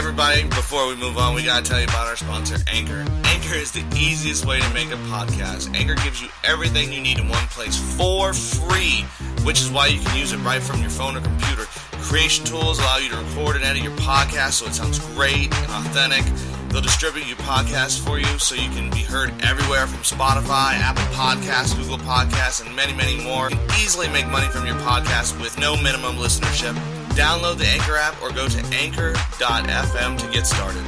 everybody, before we move on, we gotta tell you about our sponsor, Anchor. Anchor is the easiest way to make a podcast. Anchor gives you everything you need in one place for free, which is why you can use it right from your phone or computer. Creation tools allow you to record and edit your podcast so it sounds great and authentic. They'll distribute your podcast for you so you can be heard everywhere from Spotify, Apple Podcasts, Google Podcasts, and many, many more. You can easily make money from your podcast with no minimum listenership. Download the Anchor app or go to anchor.fm to get started.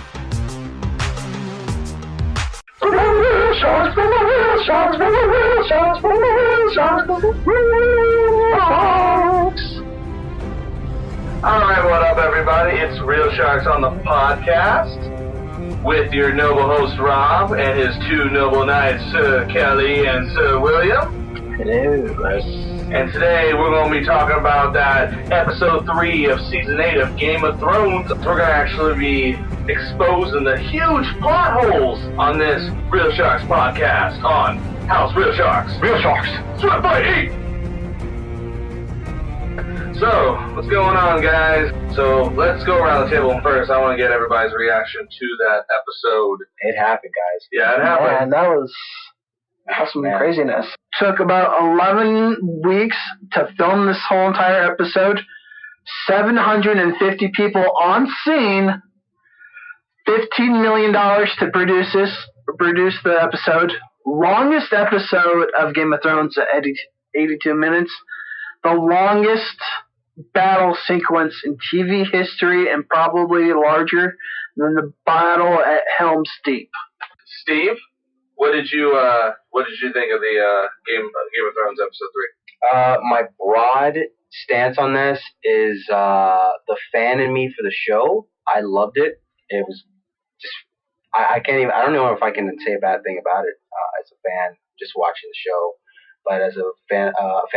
Alright, what up everybody? It's Real Sharks on the podcast with your noble host Rob and his two noble knights, Sir Kelly and Sir William. Hello. And today we're going to be talking about that episode 3 of season 8 of Game of Thrones. We're going to actually be exposing the huge plot holes on this Real Sharks podcast on House Real Sharks. Real Sharks. Sweat by 8. So, what's going on, guys? So, let's go around the table. And first, I want to get everybody's reaction to that episode. It happened, guys. Yeah, it happened. And that was some craziness. Took about 11 weeks to film this whole entire episode. 750 people on scene. $15 million to produce the episode. Longest episode of Game of Thrones at 82 minutes. The longest battle sequence in TV history, and probably larger than the battle at Helm's Deep. Steve, what did you think of the Game of Thrones episode 3? My broad stance on this is the fan in me for the show. I loved it. It was just I don't know if I can say a bad thing about it as a fan just watching the show. But as a fan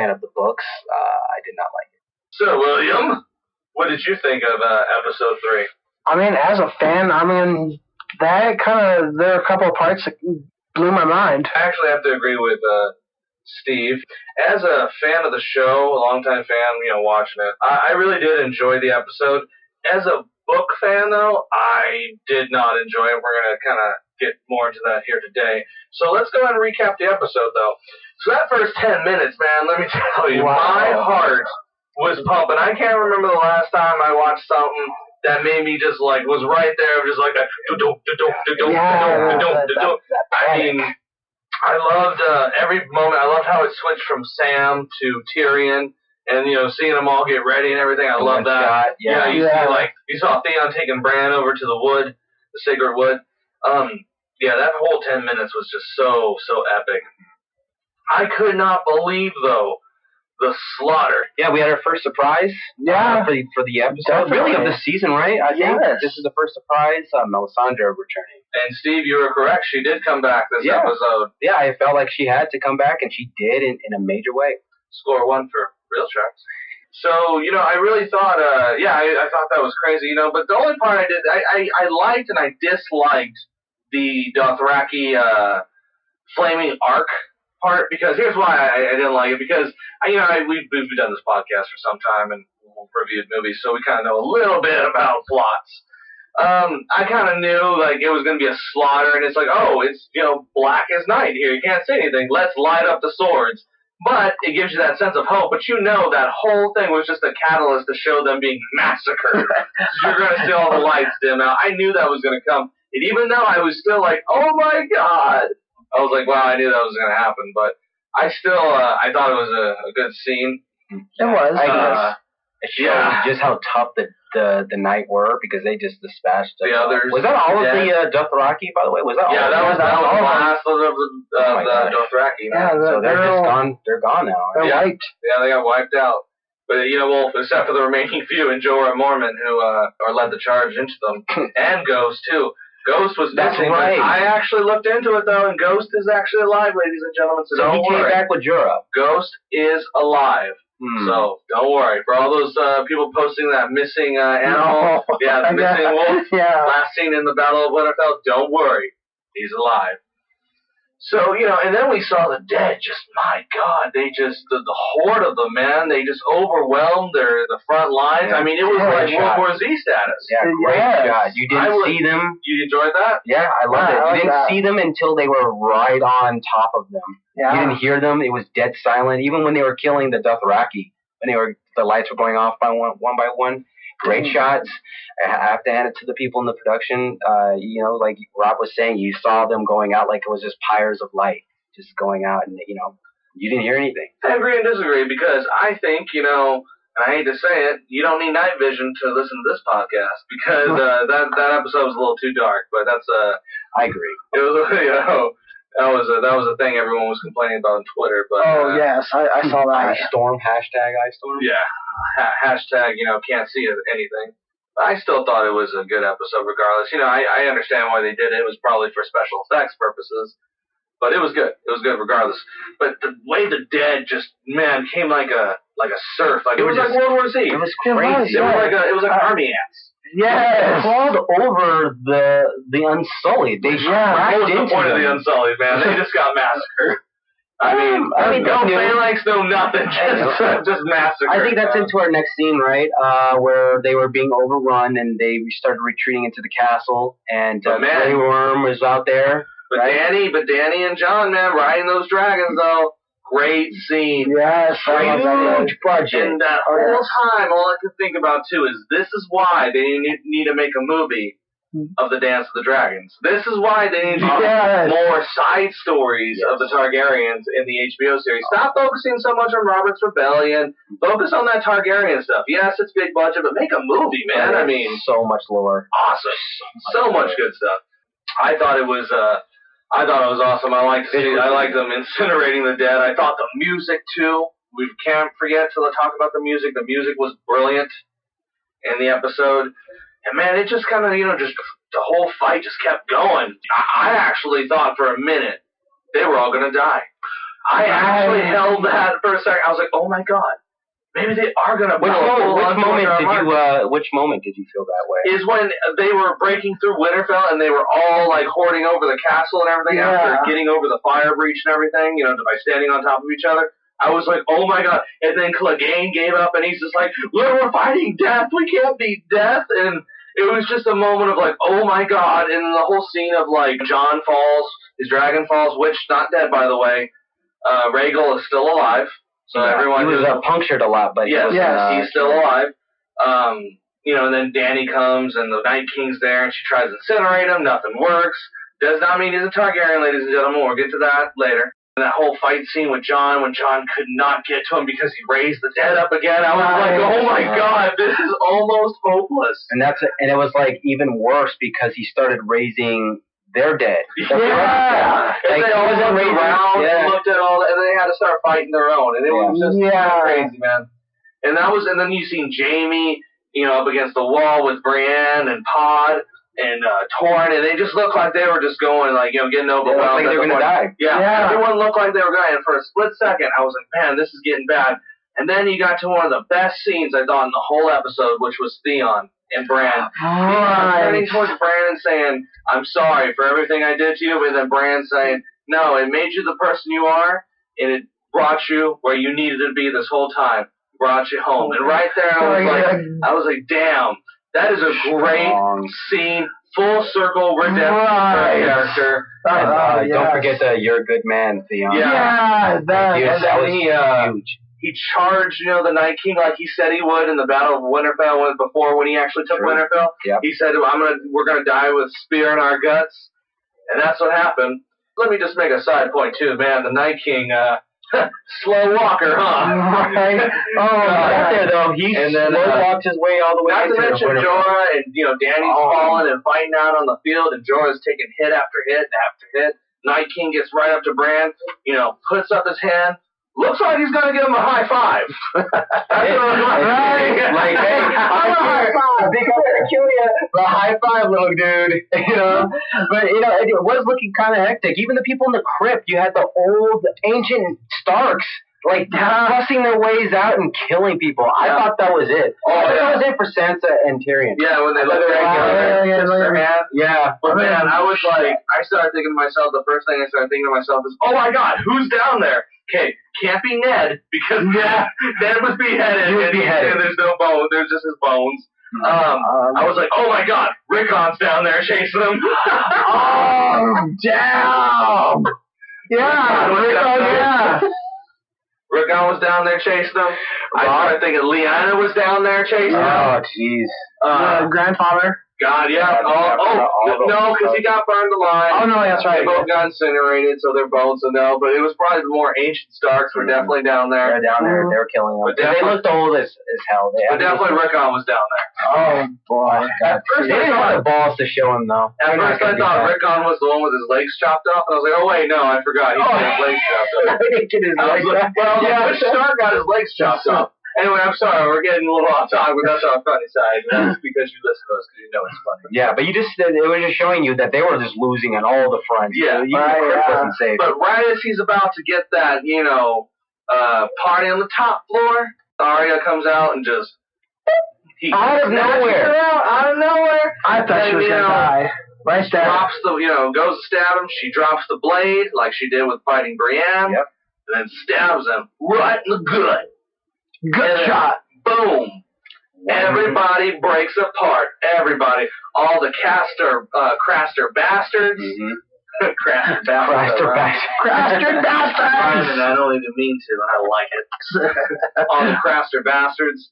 of the books, I did not like it. So, William, what did you think of episode 3? I mean, as a fan, there are a couple of parts that blew my mind. I actually have to agree with Steve. As a fan of the show, a longtime fan, watching it, I really did enjoy the episode. As a book fan, though, I did not enjoy it. We're going to kind of get more into that here today. So let's go ahead and recap the episode, though. So that first 10 minutes, man, let me tell you, my heart was pumping. I can't remember the last time I watched something that made me just was right there, just like I mean, I loved every moment. I loved how it switched from Sam to Tyrion, and seeing them all get ready and everything. I love that. You saw Theon taking Bran over to the wood, the sacred wood. That whole 10 minutes was just so epic. I could not believe, though, the slaughter. Yeah, we had our first surprise for the episode. Definitely. Really, of the season, right? I think this is the first surprise. Melisandre returning. And, Steve, you were correct. She did come back this episode. Yeah, I felt like she had to come back, and she did in a major way. Score 1 for Real Sharks. So, I really thought, I thought that was crazy, but the only part I liked and I disliked the Dothraki flaming arc part, because here's why I didn't like it, because we've done this podcast for some time and we've reviewed movies, so we kind of know a little bit about plots. I kind of knew it was going to be a slaughter, and it's it's black as night here, you can't say anything, let's light up the swords. But it gives you that sense of hope. But that whole thing was just a catalyst to show them being massacred. You're going to see all the lights dim out. I knew that was going to come. And even though I was still oh my God, I was wow, I knew that was going to happen. But I still, I thought it was a good scene. It was. It showed just how tough the Knight were, because they just dispatched the others. Was that all of the Dothraki, by the way? Was that all? Yeah, that was the last of the Dothraki. Yeah, so they're just gone. They're gone now. They're wiped. Yeah, they got wiped out. But except for the remaining few and Jorah Mormont, who led the charge into them, and Ghost too. Ghost was missing. Right. I actually looked into it though, and Ghost is actually alive, ladies and gentlemen. So he came back with Jorah. Ghost is alive. So don't worry. For all those people posting that missing animal, the missing wolf, last seen in the Battle of Winterfell, don't worry. He's alive. So, and then we saw the dead. Just, my God, they just, the horde of them, man, they just overwhelmed the front lines. Yeah. I mean, it was like World War Z status. Yeah, great shot. You didn't see them. You enjoyed that? Yeah, I loved it. You didn't see them until they were right on top of them. Yeah. You didn't hear them. It was dead silent. Even when they were killing the Dothraki, the lights were going off by one by one. Great shots. I have to hand it to the people in the production. Like Rob was saying, you saw them going out like it was just pyres of light, just going out, and you didn't hear anything. I agree and disagree because I think, and I hate to say it, you don't need night vision to listen to this podcast because that episode was a little too dark. But that's I agree. It was that was a thing everyone was complaining about on Twitter. But yes, I saw that. Ice Storm, hashtag Ice Storm. Yeah, hashtag can't see anything. I still thought it was a good episode regardless. I understand why they did it. It was probably for special effects purposes. But it was good. It was good regardless. But the way the dead just, man, came like a surf. Like it was like World War Z. It was crazy. It was like army ants. Yeah, they crawled over the Unsullied. They what was the point of the Unsullied, man? They just got massacred. I mean, no phalanx, no nothing. Just massacred. I think that's into our next scene, right? Where they were being overrun and they started retreating into the castle, and Grey Worm was out there. But Danny and John, man, riding those dragons, though. Great scene. Yes, huge budget. And that whole time, all I could think about, too, is this is why they need to make a movie of the Dance of the Dragons. This is why they need more side stories of the Targaryens in the HBO series. Stop focusing so much on Robert's Rebellion. Focus on that Targaryen stuff. Yes, it's big budget, but make a movie, man. I mean, so much lore. Awesome. So much good stuff. I thought it was awesome. I liked them incinerating the dead. I thought the music too. We can't forget to talk about the music. The music was brilliant in the episode. And man, it just kind of, just the whole fight just kept going. I actually thought for a minute they were all going to die. I actually held that for a second. I was like, oh my God. Maybe they are going to Which moment did you feel that way? Is when they were breaking through Winterfell and they were all like hoarding over the castle and everything after getting over the fire breach and everything, by standing on top of each other. I was like, oh my God. And then Clegane gave up and he's just like, we're fighting death. We can't beat death. And it was just a moment of like, oh my God. And the whole scene of like Jon falls, his dragon falls, which not dead, by the way. Rhaegal is still alive. So everyone he was punctured a lot, but yes, he's still alive. And then Dany comes and the Night King's there and she tries to incinerate him. Nothing works. Does not mean he's a Targaryen, ladies and gentlemen. We'll get to that later. And that whole fight scene with Jon, when Jon could not get to him because he raised the dead up again. I was like, oh my God, this is almost hopeless. And it was like even worse because he started raising their dead. Yeah. And they all looked around and looked at all, and they had to start fighting their own. And it was just crazy, man. And then you seen Jaime, up against the wall with Brienne and Pod and Torrhen, and they just looked like they were just going, like, getting overwhelmed. Like they were going to die. Yeah, everyone looked like they were going to die. And for a split second, I was like, man, this is getting bad. And then you got to one of the best scenes I thought in the whole episode, which was Theon and Bran. Turning towards Bran and saying, I'm sorry for everything I did to you, but then Bran saying, no, it made you the person you are, and it brought you where you needed to be this whole time. Brought you home. And right there, I was like, damn, that is a great scene, full circle redemption for a character. Don't forget the You're a Good Man, Theon. That was huge. He charged, the Night King like he said he would in the Battle of Winterfell before when he actually took Winterfell. Yep. He said, we're gonna die with spear in our guts, and that's what happened. Let me just make a side point too, man. The Night King, slow walker, huh? Right. There though. He slow walked his way all the way. Not to mention Jorah and Dany's falling and fighting out on the field, and Jorah's taking hit after hit after hit. Night King gets right up to Bran, puts up his hand. Looks like he's gonna give him a high five. That's what I'm like. Like, hey, because I kill you, a high five, little dude. But it was looking kind of hectic. Even the people in the crypt, you had the old ancient Starks like busting their ways out and killing people. I thought that was it. I thought that was it for Sansa and Tyrion. Yeah, when they looked at against their hand. Yeah. But man, I started thinking to myself, the first thing I started thinking to myself is, oh my god, who's down there? Okay, can't be Ned, because Ned was beheaded, and there's no bones, there's just his bones. I was like, oh my god, Rickon's down there chasing him. Oh, damn! Yeah, Rickon was down there chasing him. I started thinking Leanna was down there chasing him. Oh, jeez. Grandfather. God, yeah. No, because he got burned alive. Oh, no, that's right. They both got incinerated, so their bones, so no. But it was probably the more ancient Starks were definitely down there. They're down there. They were killing them. They looked old as hell. But definitely Rickon was down there. Oh, boy. At first, they didn't have the balls to show him, though. At first, I thought Rickon was the one with his legs chopped off, and I was like, oh, wait, no, I forgot. He got his legs chopped off. He didn't get his legs chopped off. Which Stark got his legs chopped off? Anyway, I'm sorry, we're getting a little off topic, but that's our funny side. That's because you listen to us, because you know it's funny. Yeah, but it was just showing you that they were just losing on all the fronts. Yeah, wasn't safe. But right as he's about to get that, party on the top floor, Arya comes out and just out of nowhere. I thought she was gonna die. Right there. Goes to stab him. She drops the blade like she did with fighting Brienne. Yep. And then stabs him right in the gut. Good shot. Boom. Everybody breaks apart. Everybody. All the Craster bastards. Mm-hmm. Craster bastards. Craster bastards. And I don't even mean to. I like it. All the Craster bastards.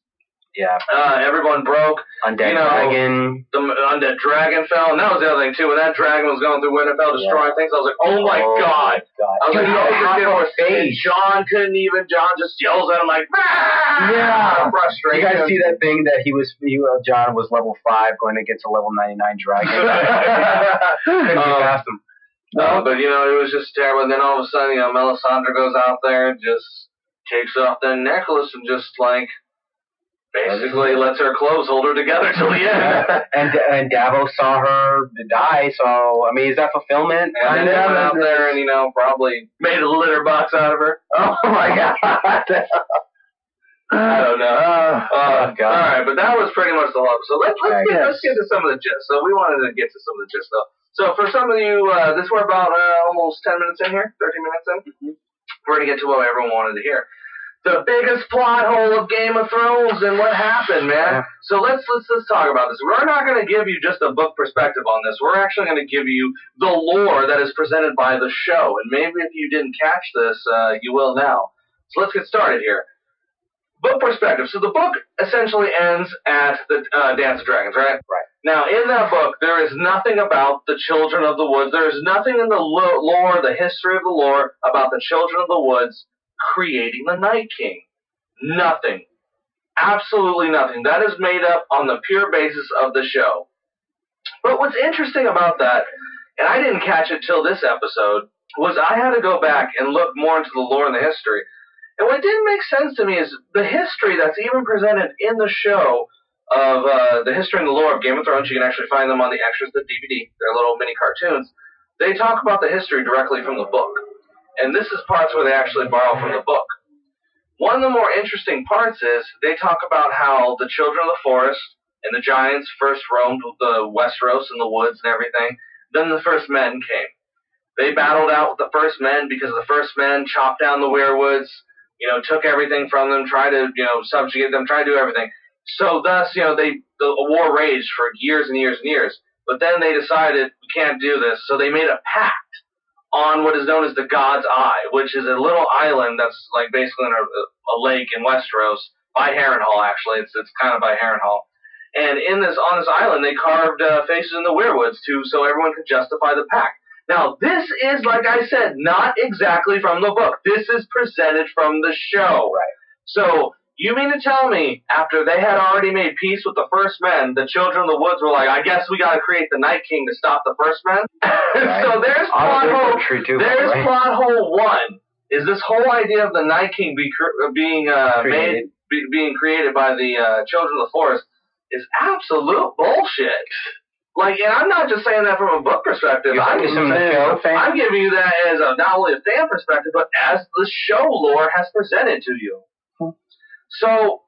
Yeah. Everyone broke. Undead dragon. The undead dragon fell. And that was the other thing, too. When that dragon was going through Winterfell destroying things, I was like, oh my god. I was like, John just yells at him like, ah! Yeah. Frustration. You guys see that thing that John was level 5 going against a level 99 dragon? Couldn't get past him. No, but it was just terrible. And then all of a sudden, Melisandre goes out there and just takes off the necklace and just basically lets her clothes hold her together till the end. and Davos saw her die, so, I mean, is that fulfillment? And then went out there and, probably made a litter box out of her. Oh, my God. I don't know. Oh, God. All right, but that was pretty much the whole episode. Let's get to some of the gist. So we wanted to get to some of the gist, though. So for some of you, we're about almost 10 minutes in here, 13 minutes in. Mm-hmm. We're going to get to what everyone wanted to hear. The biggest plot hole of Game of Thrones and what happened, man. Yeah. So let's talk about this. We're not going to give you just a book perspective on this. We're actually going to give you the lore that is presented by the show. And maybe if you didn't catch this, you will now. So let's get started here. Book perspective. So the book essentially ends at the Dance of Dragons, right? Right. Now, in that book, there is nothing about the Children of the Woods. There is nothing in the lore, the history of the lore, about the Children of the Woods creating the Night King. Nothing. Absolutely nothing. That is made up on the pure basis of the show. But what's interesting about that, and I didn't catch it till this episode, was I had to go back and look more into the lore and the history. And what didn't make sense to me is the history that's even presented in the show of the history and the lore of Game of Thrones. You can actually find them on the extras, the DVD. They're little mini cartoons. They talk about the history directly from the book. And this is parts where they actually borrow from the book. One of the more interesting parts is they talk about how the Children of the Forest and the giants first roamed the Westeros and the woods and everything. Then the first men came. They battled out with the first men because the first men chopped down the weirwoods, took everything from them, tried to, subjugate them, tried to do everything. So thus, the war raged for years and years and years. But then they decided, we can't do this. So they made a pact on what is known as the God's Eye, which is a little island that's like basically in a lake in Westeros, by Harrenhal, actually. It's kind of by Harrenhal. And on this island, they carved faces in the weirwoods so everyone could justify the pact. Now, this is, like I said, not exactly from the book. This is presented from the show. Right. So, you mean to tell me, after they had already made peace with the first men, the Children of the Woods were like, I guess we got to create the Night King to stop the first men? Right. So there's plot hole. Plot hole 1. Is this whole idea of the Night King being created by the Children of the Forest is absolute bullshit. And I'm not just saying that from a book perspective. I'm giving you that as not only a fan perspective, but as the show lore has presented to you. So,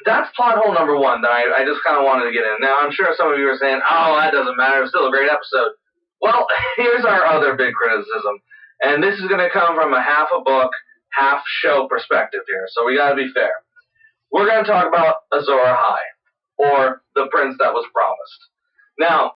that's plot hole number one that I just kind of wanted to get in. Now, I'm sure some of you are saying, oh, that doesn't matter. It's still a great episode. Well, here's our other big criticism. And this is going to come from a half a book, half show perspective here. So we got to be fair. We're going to talk about Azor Ahai, or the prince that was promised. Now,